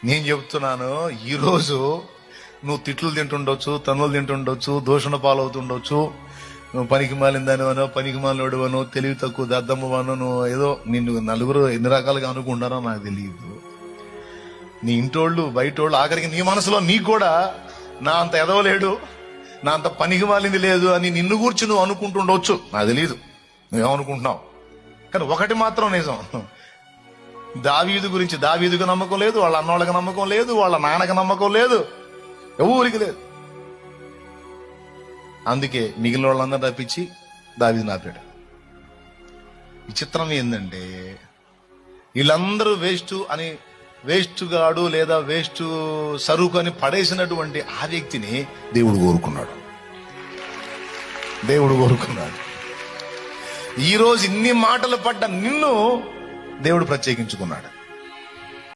నేను చెప్తున్నాను, ఈరోజు నువ్వు తిట్లు తింటుండొచ్చు, తన్నులు తింటుండొచ్చు, దూషణ పాలవుతుండొచ్చు, నువ్వు పనికి మాలిందానివనో, పనికి మాలినోడివనో, తెలివి తక్కువ దద్దమ్మవనో, నువ్వు ఏదో నిన్ను నలుగురు ఎన్ని రకాలుగా అనుకుంటారో నాకు తెలియదు. నీ ఇంటోళ్ళు బయటోళ్ళు, ఆఖరికి నీ మనసులో నీకు కూడా నా అంత ఎదవలేడు, నా అంత పనికి మాలింది లేదు అని నిన్ను గూర్చి నువ్వు అనుకుంటుండొచ్చు, నాకు తెలియదు నువ్వేమనుకుంటున్నావు. కానీ ఒకటి మాత్రం నిజం, దావీదు గురించి దావీదుకు నమ్మకం లేదు, వాళ్ళ అన్నోళ్ళకి నమ్మకం లేదు, వాళ్ళ నాన్నకి నమ్మకం లేదు, ఎవరికి లేదు. అందుకే మిగిలిన వాళ్ళందరూ తప్పించి దావీదుని ఆపాడు. విచిత్రం ఏంటంటే వీళ్ళందరూ వేస్ట్ గాడు లేదా వేస్ట్ సరుకు అని పడేసినటువంటి ఆ వ్యక్తిని దేవుడు కోరుకున్నాడు. ఈరోజు ఇన్ని మాటలు పడ్డ నిన్ను దేవుడు ప్రత్యేకించుకున్నాడు.